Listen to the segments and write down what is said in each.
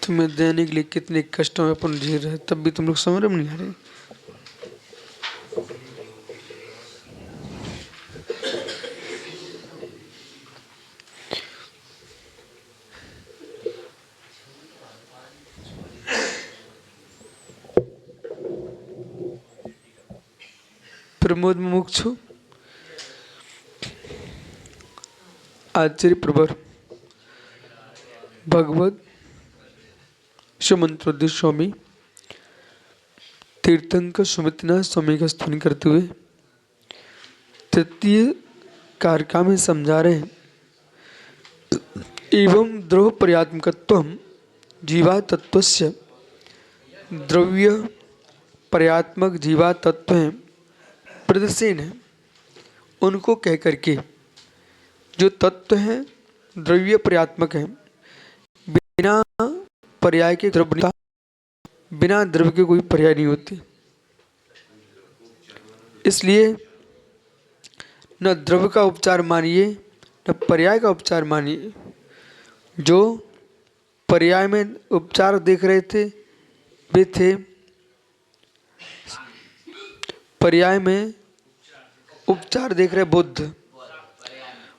तुम्हें देने के लिए कितने कष्टों में अपन जी रहे, तब भी तुम लोग समझ में नहीं आ रहे। प्रमोद मुमुक्षु आचार्य प्रवर भगवत सुमंत्रोदय स्वामी तीर्थंकर सुमितनाथ स्वामी का स्तुति करते हुए तृतीय कारका में समझा रहे हैं। एवं द्रव्य पर्यात्मकत्वम जीवा तत्वस्य द्रव्य पर्यात्मक जीवा तत्व हैं प्रदर्शन है। उनको कह करके जो तत्व हैं द्रव्य पर्यात्मक हैं, बिना पर्याय के द्रव्य, बिना द्रव्य के कोई पर्याय नहीं होती। इसलिए न द्रव्य का उपचार मानिए न पर्याय का उपचार मानिए। जो पर्याय में उपचार देख रहे थे वे थे, पर्याय में उपचार देख रहे बुद्ध,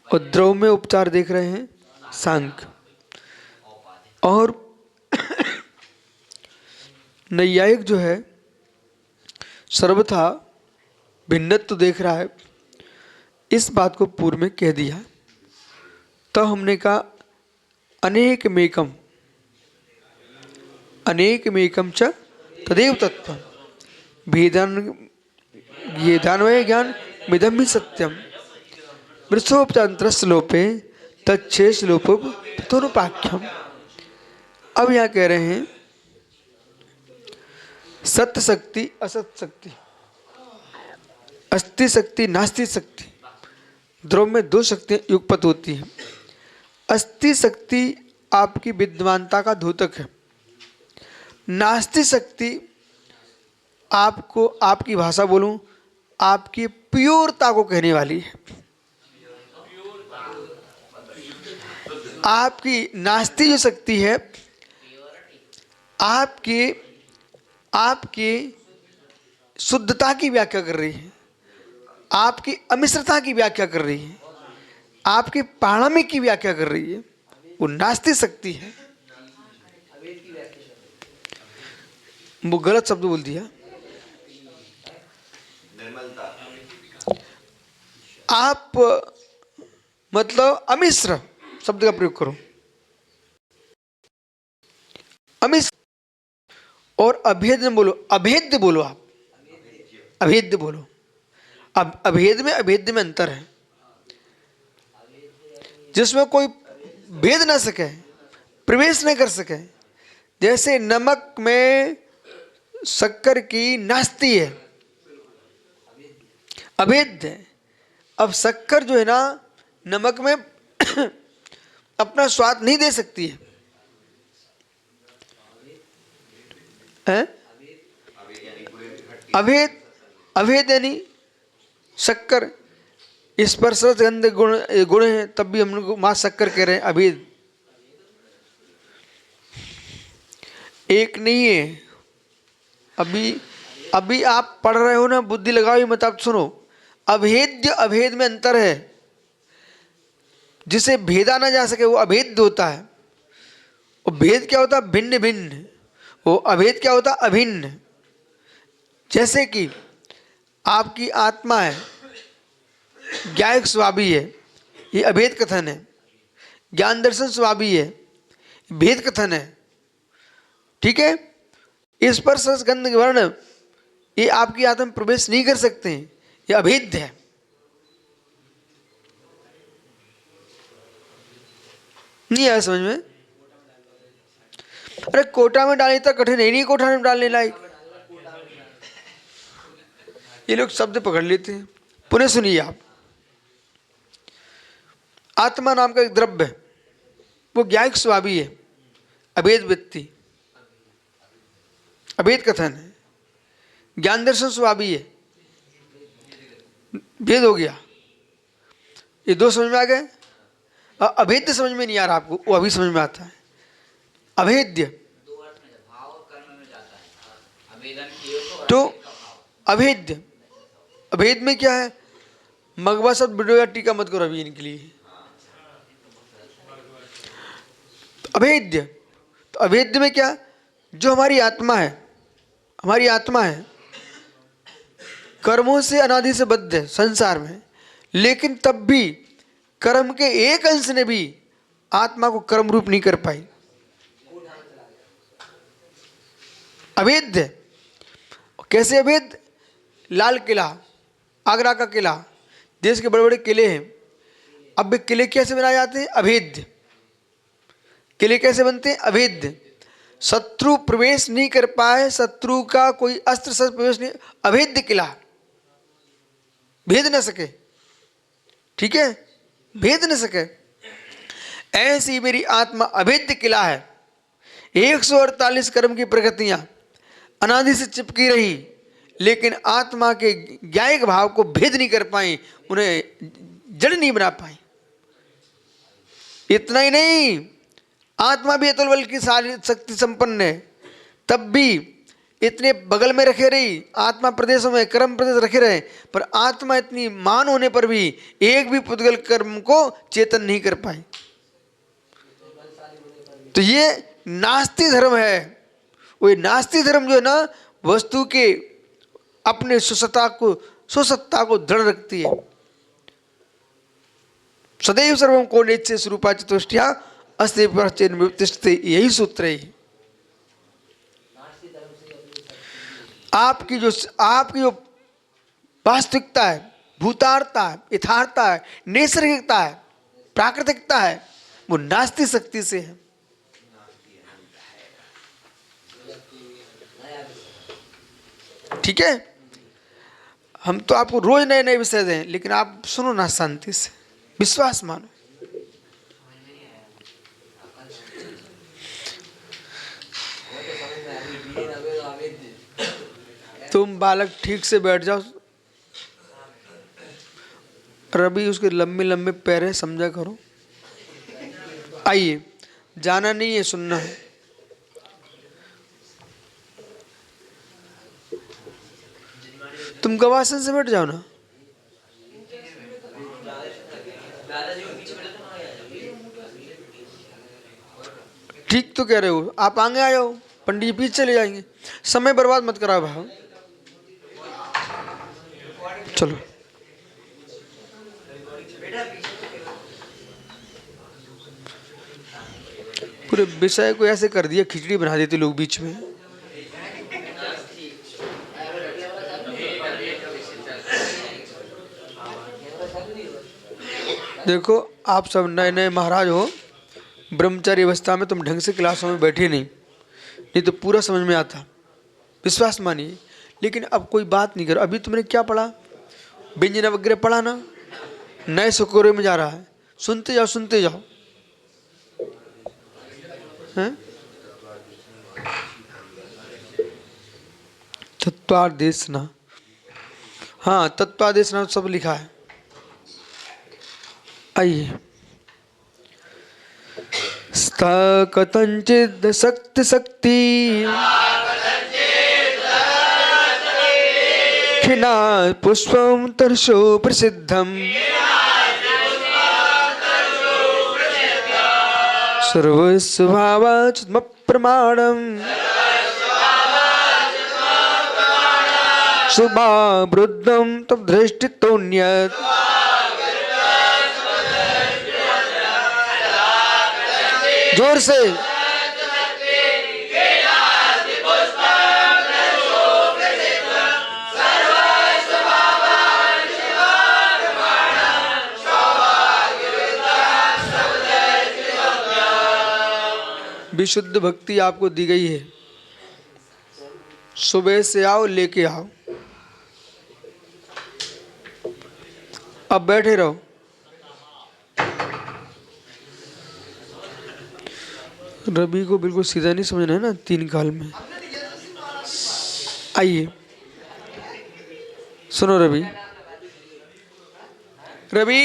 और द्रव्य में उपचार देख रहे हैं सांख्य। और नैयायिक जो है सर्वथा भिन्नत्व देख रहा है। इस बात को पूर्व में कह दिया। तो हमने कहा अनेकमेकम अनेकमेकम च तदेव तत्व भेदान येदान्वय ज्ञान मिदम ही सत्यम वृक्षोपचांतर श्लोपे तच्छे श्लोप तथोनुपाख्यम। अब यहाँ कह रहे हैं सत्य शक्ति असत शक्ति, अस्ति शक्ति नास्ति शक्ति, द्रव्य में दो शक्तियाँ युगपत होती हैं। अस्ति शक्ति आपकी विद्वानता का द्योतक है, नास्ति शक्ति आपको, आपकी भाषा बोलूं, आपकी प्योरता को कहने वाली है। आपकी नास्ति जो शक्ति है आपकी शुद्धता की व्याख्या कर रही है, आपकी अमिश्रता की व्याख्या कर रही है, आपके पाणिमिक की व्याख्या कर रही है। वो नास्ति शक्ति है। वो गलत शब्द बोल दिया। आप मतलब अमिश्र शब्द का प्रयोग करो, अमिश्र। और अभेद में बोलो, अभेद्य बोलो, आप अभेद्य बोलो। अब अभेद में अभेद्य में अंतर है, जिसमें कोई भेद ना सके, प्रवेश न कर सके। जैसे नमक में शक्कर की नास्ति है, अभेद्य है। अब शक्कर जो है ना नमक में अपना स्वाद नहीं दे सकती है, हैं? अभेद, अभेद यानी शक्कर स्पर्श गंध गुण है, तब भी हम लोग मां शक्कर कह रहे हैं। अभेद एक नहीं है। अभी आप पढ़ रहे हो ना, बुद्धि लगाओ मत, आप सुनो। अभेद्य अभेद में अंतर है। जिसे भेदा ना जा सके वो अभेद्य होता है। और भेद क्या होता है? भिन्न भिन्न। वो अभेद क्या होता है? अभिन्न। जैसे कि आपकी आत्मा है, ज्ञायक स्वाभावी है, ये अभेद कथन है। ज्ञान दर्शन स्वाभावी है, भेद कथन है। ठीक है? इस पर स्पर्श गंध वर्ण ये आपकी आत्मा में प्रवेश नहीं कर सकते हैं, ये अभेद्य है। नहीं आया समझ में? अरे कोटा में डालने तक कठिन है नहीं, कोटा में डालने लायक। ये लोग शब्द पकड़ लेते हैं। पुनः सुनिए आप। आत्मा नाम का एक द्रव्य है, वो ज्ञायक स्वाभावी है, अभेद वृत्ति, अभेद कथन है। ज्ञान दर्शन स्वाभावी है, भेद हो गया। ये दो समझ में आ गए। अभेद्य समझ में नहीं आ रहा आपको, वो अभी समझ में आता है। अभेद्य तो अभेद्य, अभेद में क्या है? मगवा शब्द बिडोया टीका मत करो अभी इनके लिए। अभेद्य, तो अभेद्य में क्या? जो हमारी आत्मा है, हमारी आत्मा है कर्मों से अनादि से बद्ध है संसार में, लेकिन तब भी कर्म के एक अंश ने भी आत्मा को कर्म रूप नहीं कर पाई। अभेद्य। कैसे अभेद्य? लाल किला, आगरा का किला, देश के बड़े बड़े किले हैं। अब वे किले कैसे बनाए जाते हैं? अभेद्य। किले कैसे बनते हैं? अभेद्य। शत्रु प्रवेश नहीं कर पाए, शत्रु का कोई अस्त्र शस्त्र प्रवेश नहीं, अभेद्य किला, भेद न सके। ठीक है, भेद न सके। ऐसी मेरी आत्मा अभेद्य किला है। 148 कर्म की प्रकृतियां अनादि से चिपकी रही, लेकिन आत्मा के ज्ञायक भाव को भेद नहीं कर पाई, उन्हें जड़ नहीं बना पाई। इतना ही नहीं, आत्मा भी अतुल बल की सारी शक्ति संपन्न है, तब भी इतने बगल में रखे रही, आत्मा प्रदेशों में कर्म प्रदेश रखे रहे, पर आत्मा इतनी मान होने पर भी एक भी पुद्गल कर्म को चेतन नहीं कर पाई। तो ये नास्ति धर्म है। वो नास्ति धर्म जो है ना, वस्तु के अपने सुसत्ता को दृढ़ रखती है। सदैव सर्वम को नेत्य स्वरूपा चतुष्टया अस्ति परचेन वितिष्ठते, यही सूत्र है। आपकी जो वास्तविकता है, भूतार्थता है, यथार्थता है, नैसर्गिकता है, प्राकृतिकता है, वो नास्ति शक्ति से है। ठीक है, हम तो आपको रोज नए नए विषय दें, लेकिन आप सुनो ना शांति से, विश्वास मानो। तुम बालक ठीक से बैठ जाओ। रवि उसके लंबे लंबे पैर है, समझा करो। आइए, जाना नहीं है, सुनना है। तुम गवासन से बैठ जाओ ना। ठीक तो कह रहे हो, आप आगे आ जाओ, पंडित जी पीछे चले जाएंगे। समय बर्बाद मत कराओ भाव। चलो, पूरे विषय को ऐसे कर दिया, खिचड़ी बना देते लोग बीच में। देखो, आप सब नए नए महाराज हो, ब्रह्मचारी अवस्था में तुम ढंग से क्लासों में बैठे नहीं तो पूरा समझ में आता, विश्वास मानिए। लेकिन अब कोई बात नहीं करो। अभी तुमने क्या पढ़ा? व्यंजन वगैरह पढ़ा ना, नए सुकोरे में जा रहा है, सुनते जाओ सुनते जाओ। हैं? तत्वादेशना, हाँ तत्वादेशना सब लिखा है। आइए, कथंचिद शक्ति खिना पुष्पम तरसो प्रसिद्धम सर्वस्वभावाच्म प्रमाणम शुभावृद्धम तब दृष्टितोन्यत् जोर से। विशुद्ध भक्ति आपको दी गई है, सुबह से आओ लेके आओ। अब बैठे रहो। रवि को बिल्कुल सीधा नहीं समझना है ना, 3 काल में। आइए, सुनो रवि। रवि,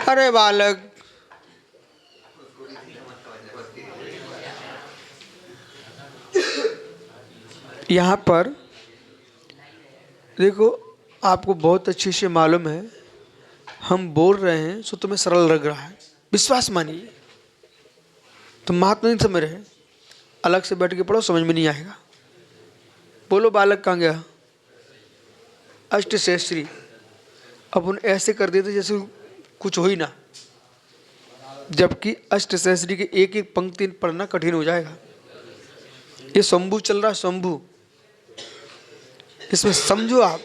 अरे बालक, यहाँ पर देखो, आपको बहुत अच्छे से मालूम है, हम बोल रहे हैं सो तुम्हें सरल लग रहा है, विश्वास मानिए। तुम महात्मा नहीं समझ रहे, अलग से बैठ के पढ़ो, समझ में नहीं आएगा। बोलो बालक कहाँ गया? अष्ट सहस्त्री। अब उन ऐसे कर देते जैसे कुछ हो ही ना, जबकि अष्ट सहस्त्री के एक एक पंक्ति पढ़ना कठिन हो जाएगा। ये शंभु चल रहा, शंभु, इसमें समझो आप।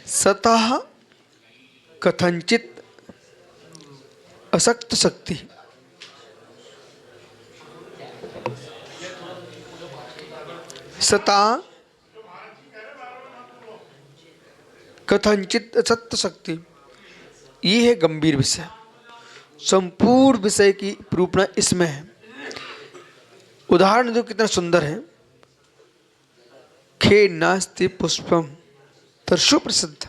सतः कथंचित असक्त शक्ति, सतः कथंचित असक्त शक्ति, ये है गंभीर विषय। संपूर्ण विषय की निरूपणा इसमें है। उदाहरण दो कितना सुंदर है। खे नास्ति पुष्पम तरसु प्रसिद्ध।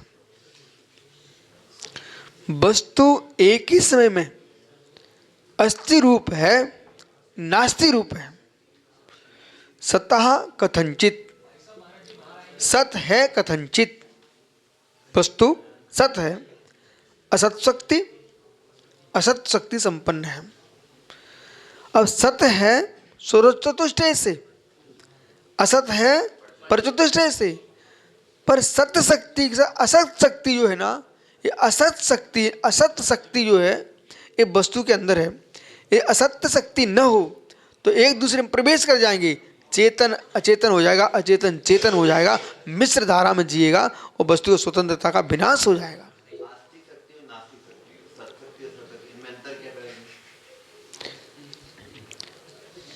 वस्तु एक ही समय में अस्ति रूप है, नास्ति रूप है। सतः कथंचित, सत है कथंचित, वस्तु सत है, असत शक्ति, असत शक्ति संपन्न है। अब सत है स्वचतुष्ट से, असत है परचतुष्ट से, पर सत शक्ति असत शक्ति जो है ना, ये असत शक्ति जो है ये वस्तु के अंदर है। ये असत शक्ति न हो तो एक दूसरे में प्रवेश कर जाएंगे, चेतन अचेतन हो जाएगा, अचेतन चेतन हो जाएगा, मिश्र धारा में जिएगा और वस्तु की स्वतंत्रता का विनाश हो जाएगा।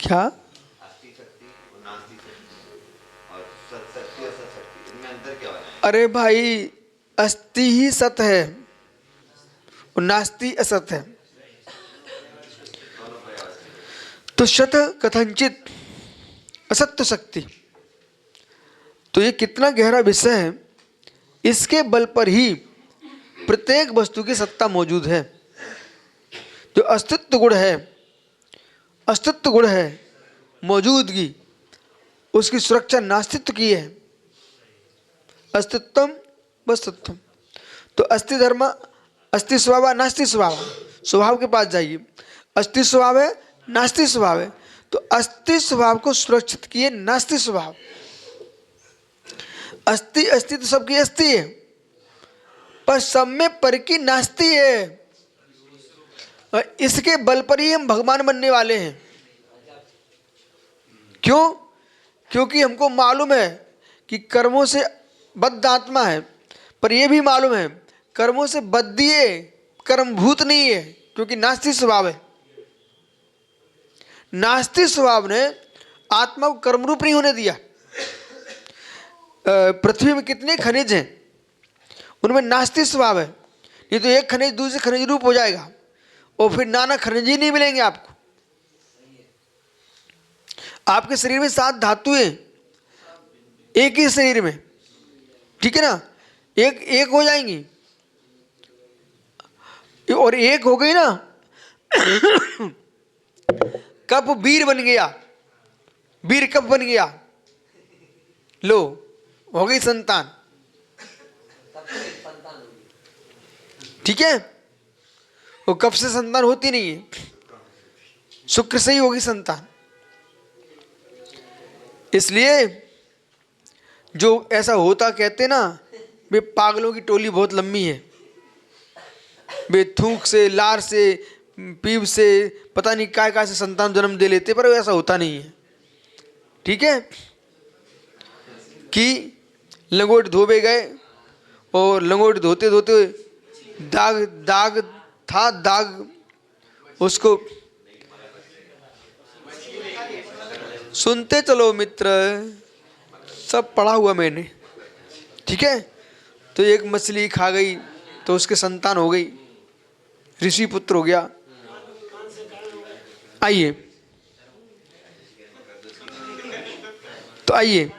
क्या? अरे भाई, अस्ति ही सत है और नास्ति असत है। तो शत कथंचित असत्य शक्ति, तो ये कितना गहरा विषय है। इसके बल पर ही प्रत्येक वस्तु की सत्ता मौजूद है। जो अस्तित्व गुण है, अस्तित्व गुण है मौजूदगी, उसकी सुरक्षा नास्तित्व की है। अस्तित्वम वस्तुत्वम। तो अस्ति धर्म, अस्ति स्वभाव, नास्ति स्वभाव। स्वभाव के पास जाइए, अस्ति स्वभाव है, नास्ति स्वभाव है। तो अस्ति स्वभाव को सुरक्षित किए नास्ति स्वभाव। अस्ति अस्ति तो सबकी अस्ति है, पर सब में पर की नास्ति है। और इसके बल पर ही हम भगवान बनने वाले हैं। क्यों? क्योंकि हमको मालूम है कि कर्मों से बद्ध आत्मा है, पर यह भी मालूम है कर्मों से बद्धिए कर्मभूत नहीं है, क्योंकि नास्ति स्वभाव है। नास्ति स्वभाव ने आत्मा को कर्मरूप नहीं होने दिया। पृथ्वी में कितने खनिज हैं, उनमें नास्ति स्वभाव है। ये तो एक खनिज दूसरे खनिज रूप हो जाएगा और फिर नाना खनिज ही नहीं मिलेंगे आपको। आपके शरीर में 7 धातुएं एक ही शरीर में, ठीक है ना, एक हो जाएंगी। और एक हो गई ना, कप वीर बन गया, वीर कप बन गया, लो हो गई संतान। ठीक है, वो कप से संतान होती नहीं है, शुक्र से ही होगी संतान। इसलिए जो ऐसा होता, कहते ना वे पागलों की टोली बहुत लंबी है, वे थूक से, लार से, पीप से, पता नहीं काय से संतान जन्म दे लेते, पर ऐसा होता नहीं है। ठीक है, कि लंगोट धोबे गए और लंगोट धोते धोते दाग दाग था, दाग उसको सुनते चलो मित्र, सब पढ़ा हुआ मैंने। ठीक है, तो एक मछली खा गई तो उसके संतान हो गई, ऋषि पुत्र हो गया। आइए, तो आइए,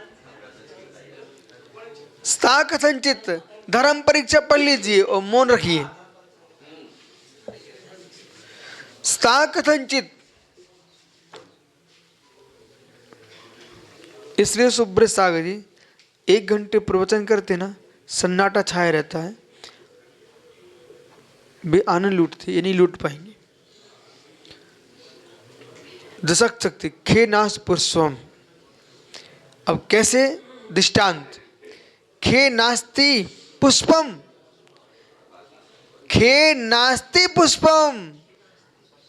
स्था कथंचित धर्म परीक्षा पढ़ लीजिए और मौन रखिए। स्था कथंचित, इसलिए सुब्रत सागर जी 1 घंटे प्रवचन करते ना, सन्नाटा छाया रहता है, वे आनंद लूटते, ये नहीं लूट पाएंगे। दशक शक्ति खे नाश पुष्पम। अब कैसे दृष्टांत, खे नास्ति पुष्पम, खे नास्ति पुष्पम,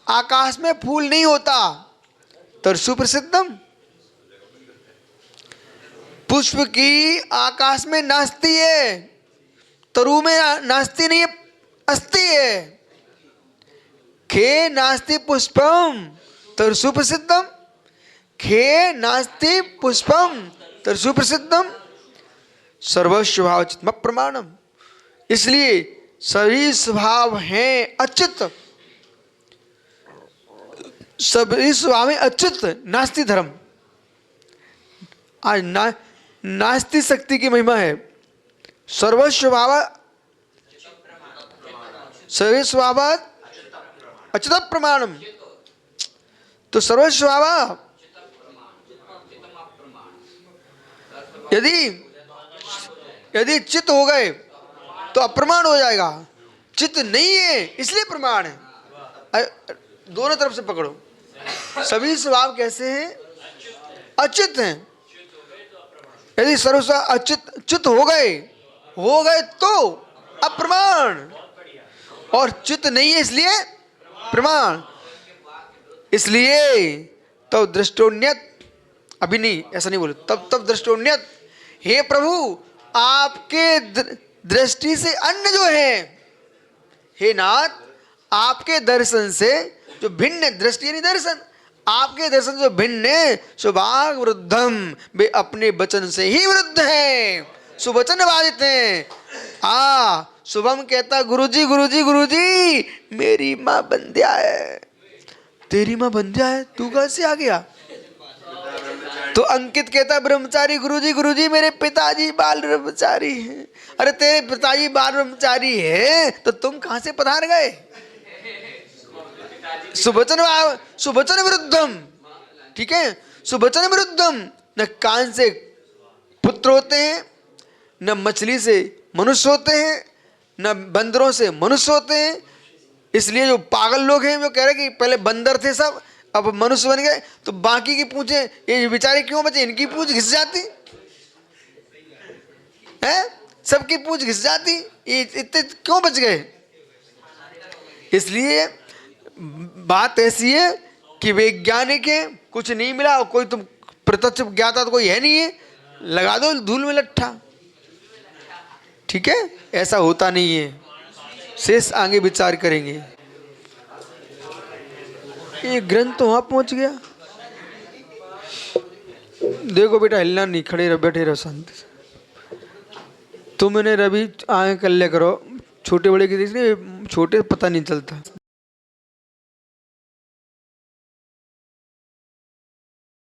आकाश में फूल नहीं होता, तरसु प्रसिद्धम, पुष्प की आकाश में नास्ती है, तरु में नास्ती नहीं है, अस्ति है। खे नास्ति पुष्पम तरसु प्रसिद्धम, खे नास्ति पुष्पम तरसु प्रसिद्धम, सर्वस्वभाव चित्म प्रमाणम। इसलिए सभी स्वभाव हैं अच्युत, सभी स्वभाव में अच्युत, नास्ति धर्म। आज नास्ति शक्ति की महिमा है। सर्वस्वभाव सभी स्वभाव अच्युत प्रमाणम। तो सर्वस्वभाव यदि चित्त हो गए तो अप्रमाण हो जाएगा, चित्त नहीं है इसलिए प्रमाण है। दोनों तरफ से पकड़ो, सभी स्वभाव कैसे हैं, अच्युत हैं। यदि सर्वस्वभाव अच्युत हो गए तो अप्रमाण, और चित्त नहीं है इसलिए प्रमाण। इसलिए तो दृष्टोन्यत, अभी नहीं, ऐसा नहीं बोले, तब दृष्टोन्यत, हे प्रभु आपके दृष्टि से अन्य जो है, हे नाथ आपके दर्शन से जो भिन्न, दृष्टि यानी दर्शन, आपके दर्शन जो भिन्न है, सुभाग वृद्धम, वे अपने वचन से ही वृद्ध हैं, सुवचन बाधित हैं। शुभम कहता गुरुजी गुरुजी गुरुजी मेरी माँ बंध्या है। तेरी माँ बंध्या है, तू कहाँ से आ गया? तो अंकित कहता ब्रह्मचारी गुरुजी गुरुजी मेरे पिताजी बाल ब्रह्मचारी हैं। अरे तेरे पिताजी बाल ब्रह्मचारी है तो तुम कहाँ से पधार गए? सुवचन विरुद्धम, ठीक है, सुवचन विरुद्धम। न कान से पुत्र होते हैं, न मछली से मनुष्य होते हैं, न बंदरों से मनुष्य होते हैं। इसलिए जो पागल लोग हैं वो कह रहे कि पहले बंदर थे सब, अब मनुष्य बन गए, तो बाकी की पूछे ये बेचारे क्यों बचे? इनकी पूछ घिस जाती है, सबकी पूछ घिस जाती, ये इतने क्यों बच गए? इसलिए बात ऐसी है कि वैज्ञानिक है, कुछ नहीं मिला, और कोई तुम प्रत्यक्ष ज्ञाता तो कोई है नहीं है, लगा दो धूल में लट्ठा, ठीक है? ऐसा होता नहीं है, शेष आगे विचार करेंगे। ये ग्रंथ तो वहां पहुंच गया। देखो बेटा, हिलना नहीं, खड़े रहो, बैठे रहो शांति से। तुमने रवि आगे कर ले करो, छोटे बड़े की देखिए, छोटे पता नहीं चलता।